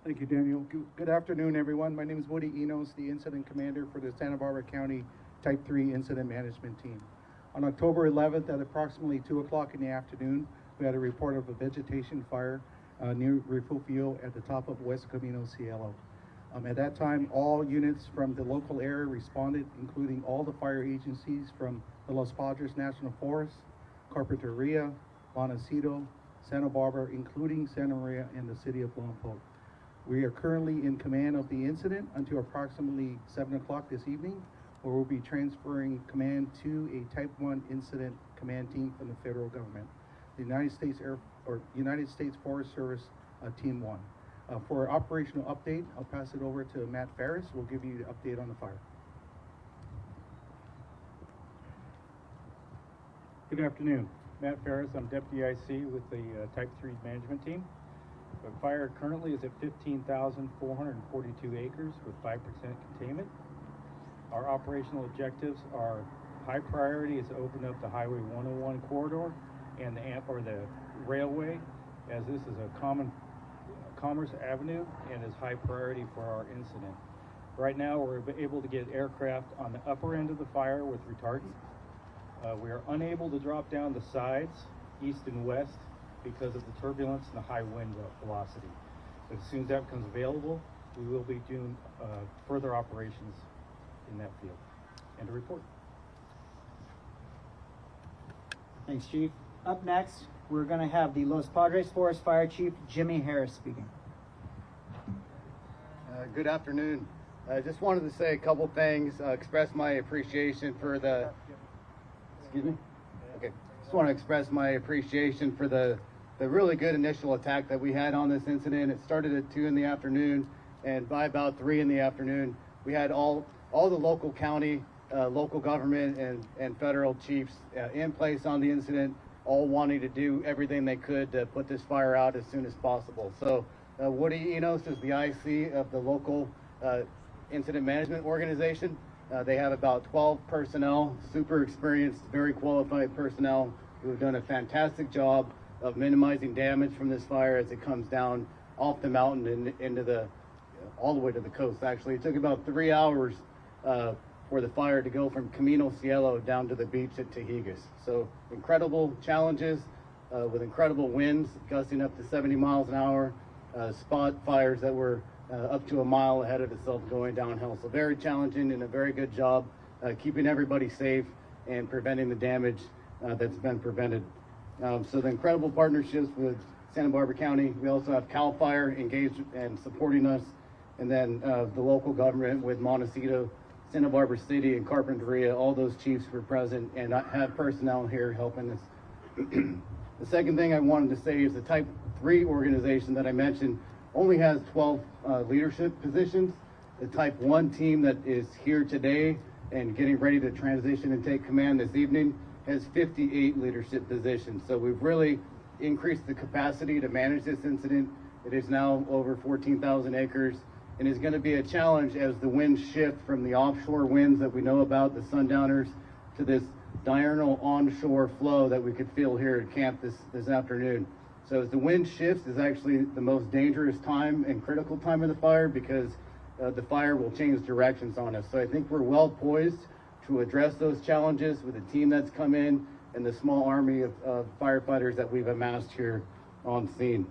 Thank you, Daniel. Good afternoon, everyone. My name is Woody Enos, the Incident Commander for the Santa Barbara County Type 3 Incident Management Team. On October 11th at approximately 2 o'clock in the afternoon, we had a report of a vegetation fire near Refugio at the top of West Camino Cielo. At that time, all units from the local area responded, including all the fire agencies from the Los Padres National Forest, Carpinteria, Montecito, Santa Barbara, including Santa Maria and the city of Lompoc. We are currently in command of the incident until approximately 7 o'clock this evening, where we'll be transferring command to a Type 1 Incident Command Team from the federal government, the United States Forest Service Team 1. For our operational update, I'll pass it over to Matt Ferris, who will give you the update on the fire. Good afternoon. Matt Ferris, I'm Deputy IC with the Type 3 Management Team. The fire currently is at 15,442 acres with 5% containment. Our operational objectives are high priority is to open up the Highway 101 corridor and the railway, as this is a common commerce avenue and is high priority for our incident. Right now we're able to get aircraft on the upper end of the fire with retardant. We are unable to drop down the sides, east and west, because of the turbulence and the high wind velocity. But as soon as that becomes available, we will be doing further operations in that field. And a report. Thanks, Chief. Up next, we're going to have the Los Padres Forest Fire Chief, Jimmy Harris, speaking. Good afternoon. I just wanted to say a couple things, express my appreciation for the, excuse me? Okay. Just want to express my appreciation for the really good initial attack that we had on this incident. It started at 2 in the afternoon, and by about 3 in the afternoon, we had all the local county, local government, and federal chiefs in place on the incident, all wanting to do everything they could to put this fire out as soon as possible. So Woody Enos is the IC of the local incident management organization. They have about 12 personnel, super experienced, very qualified personnel who have done a fantastic job of minimizing damage from this fire as it comes down off the mountain and into the, all the way to the coast. Actually, it took about 3 hours for the fire to go from Camino Cielo down to the beach at Tejigas. So incredible challenges with incredible winds gusting up to 70 miles an hour, spot fires that were up to a mile ahead of itself going downhill. So very challenging and a very good job keeping everybody safe and preventing the damage that's been prevented. So the incredible partnerships with Santa Barbara County. We also have CAL FIRE engaged and supporting us, and then the local government with Montecito, Santa Barbara City, and Carpinteria. All those chiefs were present and have personnel here helping us. The second thing I wanted to say is the Type 3 organization that I mentioned only has 12 leadership positions. The Type 1 team that is here today and getting ready to transition and take command this evening has 58 leadership positions. So we've really increased the capacity to manage this incident. It is now over 14,000 acres and is going to be a challenge as the winds shift from the offshore winds that we know about, the sundowners, to this diurnal onshore flow that we could feel here at camp this afternoon. So as the wind shifts is actually the most dangerous time and critical time of the fire, because the fire will change directions on us. So I think we're well poised to address those challenges with the team that's come in and the small army of firefighters that we've amassed here on scene.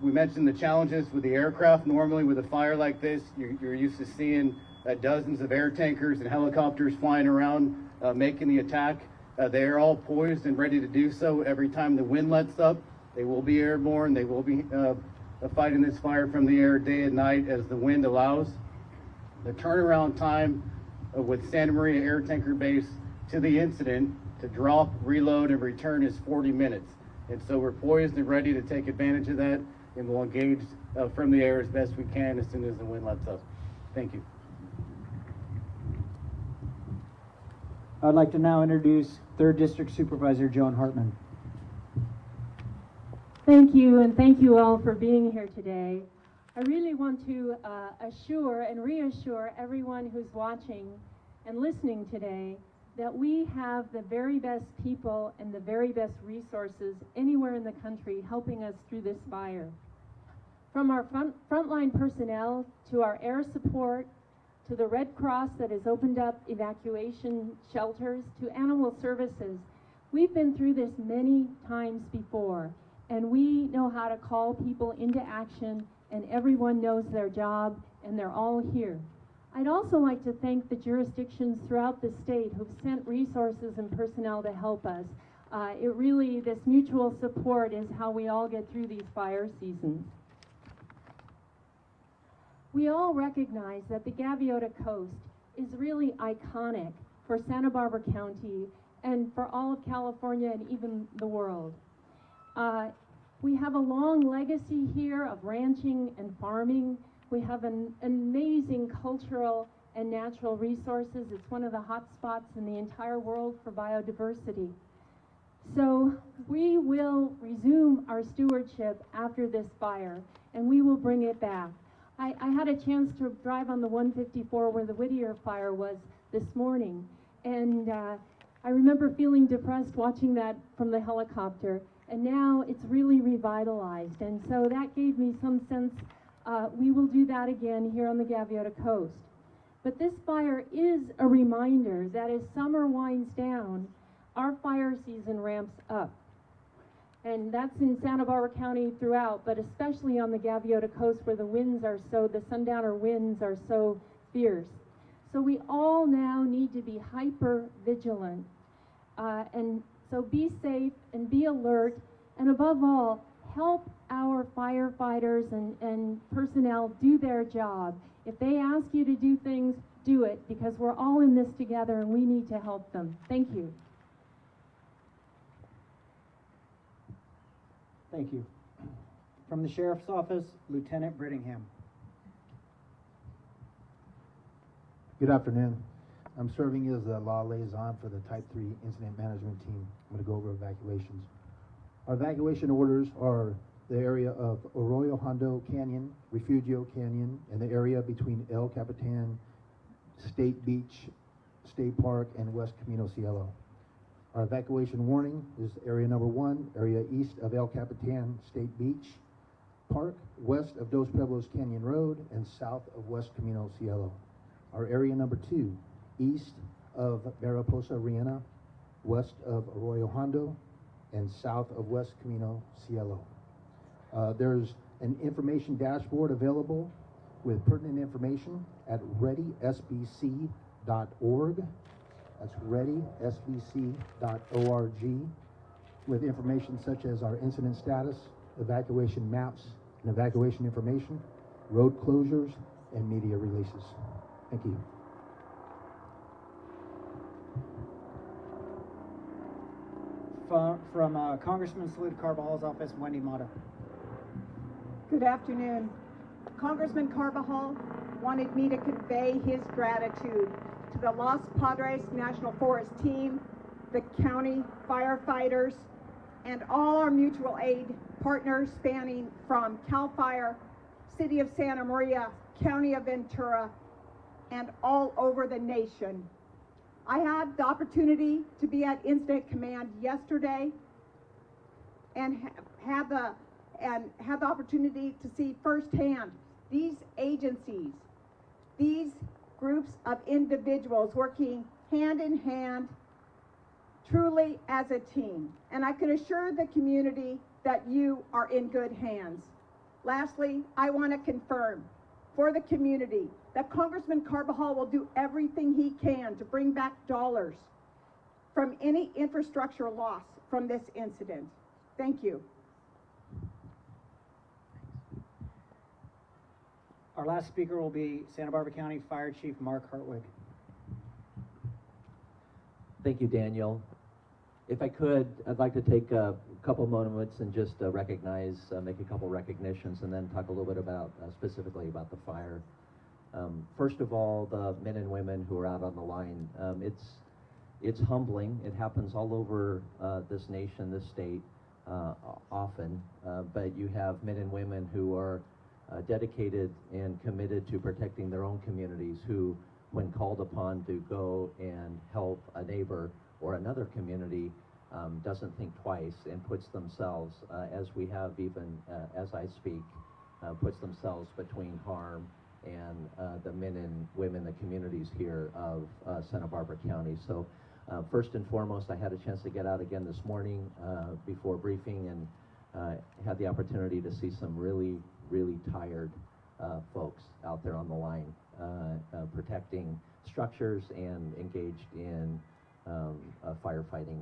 We mentioned the challenges with the aircraft. Normally with a fire like this, you're used to seeing dozens of air tankers and helicopters flying around making the attack. They are all poised and ready to do so. Every time the wind lets up, they will be airborne. They will be fighting this fire from the air day and night as the wind allows. The turnaround time with Santa Maria Air Tanker Base to the incident to drop, reload, and return is 40 minutes. And so we're poised and ready to take advantage of that, and we'll engage from the air as best we can as soon as the wind lets up. Thank you. I'd like to now introduce 3rd District Supervisor Joan Hartman. Thank you, and thank you all for being here today. I really want to assure and reassure everyone who's watching and listening today that we have the very best people and the very best resources anywhere in the country helping us through this fire. From our frontline personnel to our air support, to the Red Cross that has opened up evacuation shelters, to animal services, we've been through this many times before, and we know how to call people into action, and everyone knows their job, and they're all here. I'd also like to thank the jurisdictions throughout the state who've sent resources and personnel to help us. This mutual support is how we all get through these fire seasons. We all recognize that the Gaviota Coast is really iconic for Santa Barbara County and for all of California and even the world. We have a long legacy here of ranching and farming. We have an amazing cultural and natural resources. It's one of the hot spots in the entire world for biodiversity. So we will resume our stewardship after this fire, and we will bring it back. I had a chance to drive on the 154 where the Whittier fire was this morning, and I remember feeling depressed watching that from the helicopter, and now it's really revitalized, and so that gave me some sense we will do that again here on the Gaviota Coast. But this fire is a reminder that as summer winds down, our fire season ramps up. And that's in Santa Barbara County throughout, but especially on the Gaviota Coast where the sundowner winds are so fierce. So we all now need to be hyper vigilant. And so be safe and be alert, and above all, help our firefighters and personnel do their job. If they ask you to do things, do it, because we're all in this together and we need to help them. Thank you. Thank you. From the Sheriff's Office, Lieutenant Brittingham. Good afternoon. I'm serving as the law liaison for the Type 3 Incident Management Team. I'm going to go over evacuations. Our evacuation orders are the area of Arroyo Hondo Canyon, Refugio Canyon, and the area between El Capitan, State Beach, State Park, and West Camino Cielo. Our evacuation warning is area number 1, area east of El Capitan State Beach Park, west of Dos Pueblos Canyon Road, and south of West Camino Cielo. Our area number 2, east of Mariposa Riena, west of Arroyo Hondo, and south of West Camino Cielo. There's an information dashboard available with pertinent information at readysbc.org. That's readysbc.org, with information such as our incident status, evacuation maps, and evacuation information, road closures, and media releases. Thank you. From Congressman Salud Carvajal's office, Wendy Mata. Good afternoon. Congressman Carvajal wanted me to convey his gratitude to the Los Padres National Forest team, the county firefighters, and all our mutual aid partners spanning from CAL FIRE, City of Santa Maria, County of Ventura, and all over the nation. I had the opportunity to be at Incident Command yesterday and had the opportunity to see firsthand these agencies, these groups of individuals working hand in hand, truly as a team. And I can assure the community that you are in good hands. Lastly, I want to confirm for the community that Congressman Carvajal will do everything he can to bring back dollars from any infrastructure loss from this incident. Thank you. Our last speaker will be Santa Barbara County Fire Chief Mark Hartwig. Thank you, Daniel. If I could, I'd like to take a couple moments and just recognize, make a couple recognitions, and then talk a little bit about, specifically about the fire. First of all, the men and women who are out on the line. It's humbling. It happens all over this nation, this state, often, but you have men and women who are dedicated and committed to protecting their own communities, who, when called upon to go and help a neighbor or another community, doesn't think twice and puts themselves, as we have even as I speak, puts themselves between harm and the men and women, the communities here of Santa Barbara County. So first and foremost, I had a chance to get out again this morning before briefing, and had the opportunity to see some really, really tired folks out there on the line, protecting structures and engaged in firefighting,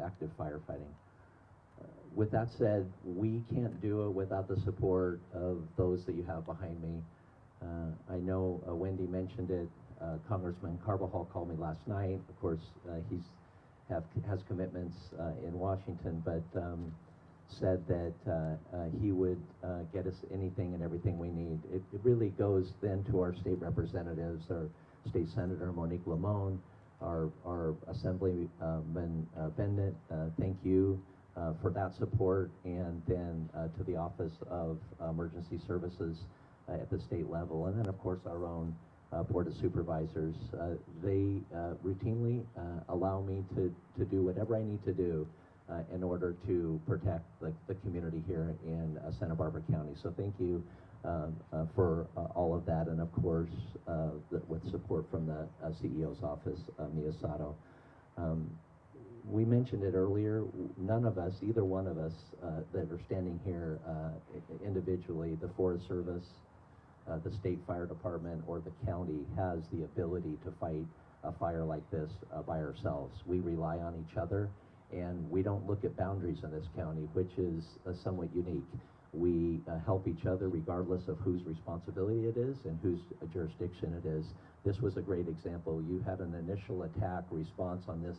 active firefighting. With that said, we can't do it without the support of those that you have behind me. I know Wendy mentioned it. Congressman Carbajal called me last night. Of course, has commitments in Washington, but said that he would get us anything and everything we need. It really goes then to our state representatives, our state senator Monique Lamone, our Assemblyman Bennett. Thank you for that support, and then to the Office of Emergency Services at the state level, and then of course our own Board of Supervisors. They routinely allow me to do whatever I need to do in order to protect the community here in Santa Barbara County. So thank you for all of that, and of course with support from the CEO's office, Mia Sato. We mentioned it earlier, none of us, either one of us that are standing here individually, the Forest Service, the State Fire Department, or the county, has the ability to fight a fire like this by ourselves. We rely on each other, and we don't look at boundaries in this county, which is somewhat unique. We help each other regardless of whose responsibility it is and whose jurisdiction it is. This was a great example. You had an initial attack response on this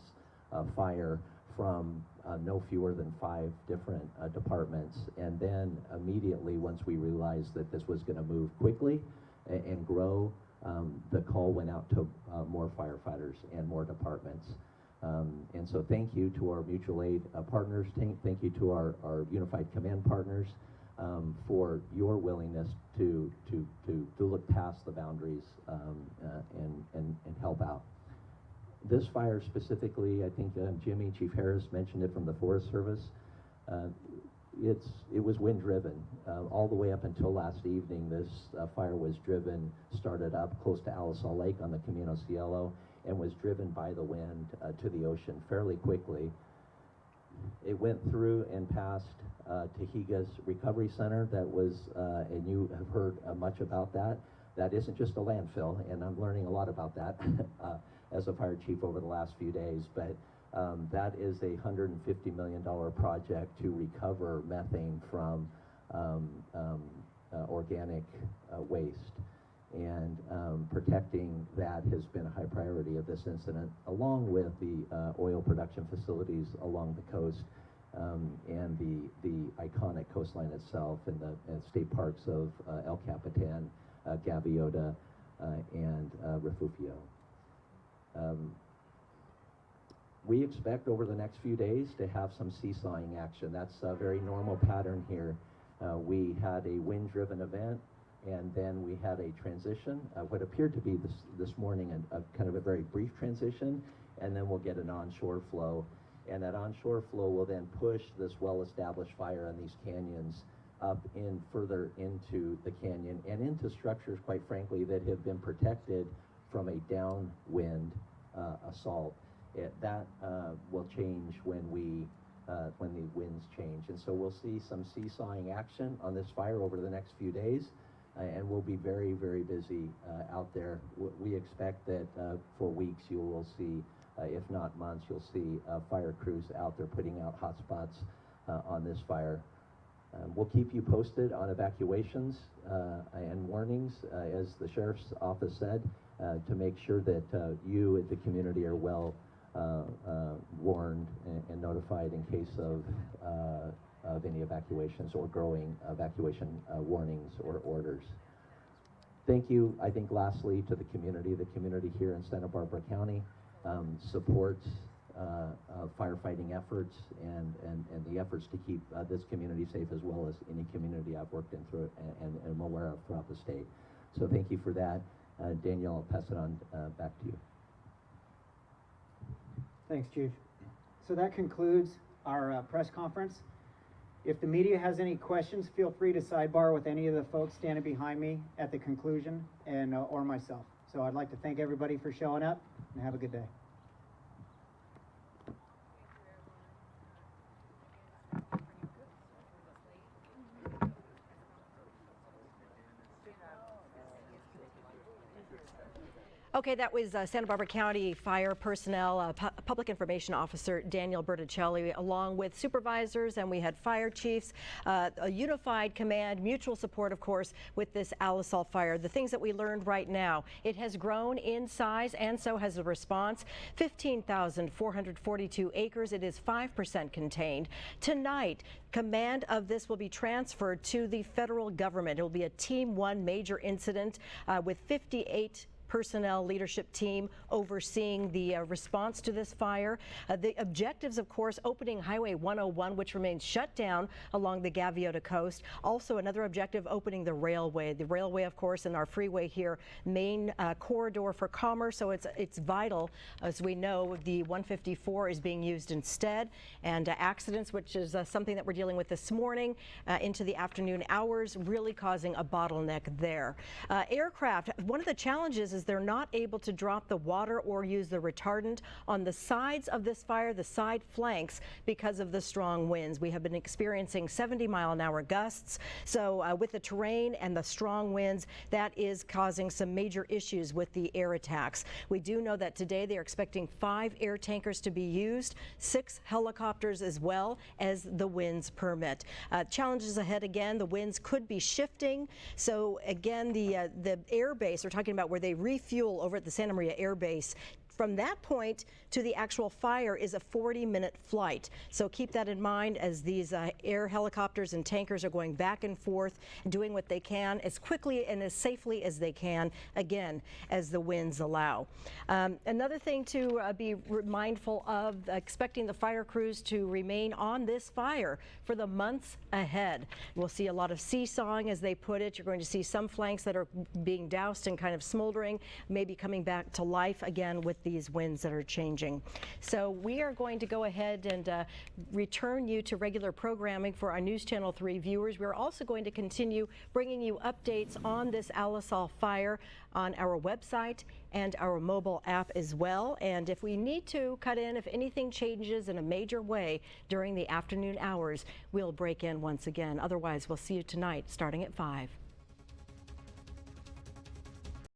fire from no fewer than 5 different departments, and then immediately once we realized that this was going to move quickly and grow, the call went out to more firefighters and more departments. And so thank you to our mutual aid partners, thank you to our Unified Command partners for your willingness to look past the boundaries and help out. This fire specifically, I think Jimmy, Chief Harris mentioned it from the Forest Service. It was wind driven. All the way up until last evening, this fire was started up close to Alisal Lake on the Camino Cielo, and was driven by the wind to the ocean fairly quickly. It went through and past Tahiga's Recovery Center. That was, and you have heard much about that. That isn't just a landfill, and I'm learning a lot about that as a fire chief over the last few days, but that is a $150 million project to recover methane from organic waste. And protecting that has been a high priority of this incident, along with the oil production facilities along the coast, and the iconic coastline itself, and the state parks of El Capitan, Gaviota, and Refugio. We expect over the next few days to have some seesawing action. That's a very normal pattern here. We had a wind-driven event, and then we had a transition, what appeared to be this morning a kind of a very brief transition, and then we'll get an onshore flow. And that onshore flow will then push this well-established fire in these canyons up in further into the canyon and into structures, quite frankly, that have been protected from a downwind assault. That will change when the winds change. And so we'll see some seesawing action on this fire over the next few days, and we'll be very, very busy out there. We expect that for weeks you will see, if not months, you'll see fire crews out there putting out hot spots on this fire. We'll keep you posted on evacuations and warnings, as the Sheriff's Office said, to make sure that you at the community are well warned and notified in case of any evacuations or growing evacuation warnings or orders. Thank you, I think, lastly, to the community. The community here in Santa Barbara County supports firefighting efforts and the efforts to keep this community safe, as well as any community I've worked in through and am aware of throughout the state. So thank you for that. Daniel, I'll pass it on back to you. Thanks, Chief. So that concludes our press conference. If the media has any questions, feel free to sidebar with any of the folks standing behind me at the conclusion and or myself. So I'd like to thank everybody for showing up, and have a good day. Okay, that was Santa Barbara County Fire Personnel, Public Information Officer Daniel Berticelli, along with supervisors, and we had fire chiefs, a unified command, mutual support, of course, with this Alisal Fire. The things that we learned right now, it has grown in size, and so has the response. 15,442 acres. It is 5% contained. Tonight, command of this will be transferred to the federal government. It will be a Team 1 major incident with 58 personnel leadership team overseeing the response to this fire. The objectives, of course, opening Highway 101, which remains shut down along the Gaviota coast. Also, another objective, opening the railway. The railway, of course, and our freeway here, main corridor for commerce. So it's vital. As we know, the 154 is being used instead. And accidents, which is something that we're dealing with this morning into the afternoon hours, really causing a bottleneck there. Aircraft, one of the challenges is they're not able to drop the water or use the retardant on the sides of this fire, the side flanks, because of the strong winds. We have been experiencing 70-mile-an-hour gusts. So with the terrain and the strong winds, that is causing some major issues with the air attacks. We do know that today they're expecting 5 air tankers to be used, 6 helicopters as well as the winds permit. Challenges ahead again, the winds could be shifting. So again, the air base, we're talking about where they refuel over at the Santa Maria Air Base. From that point to the actual fire is a 40-minute flight. So keep that in mind as these air helicopters and tankers are going back and forth, doing what they can as quickly and as safely as they can, again, as the winds allow. Another thing to be mindful of, expecting the fire crews to remain on this fire for the months ahead. We'll see a lot of seesawing, as they put it. You're going to see some flanks that are being doused and kind of smoldering, maybe coming back to life again with these winds that are changing. So we are going to go ahead and return you to regular programming for our News Channel 3 viewers. We're also going to continue bringing you updates on this Alisal Fire on our website and our mobile app as well. And if we need to cut in, if anything changes in a major way during the afternoon hours, we'll break in once again. Otherwise, we'll see you tonight starting at 5.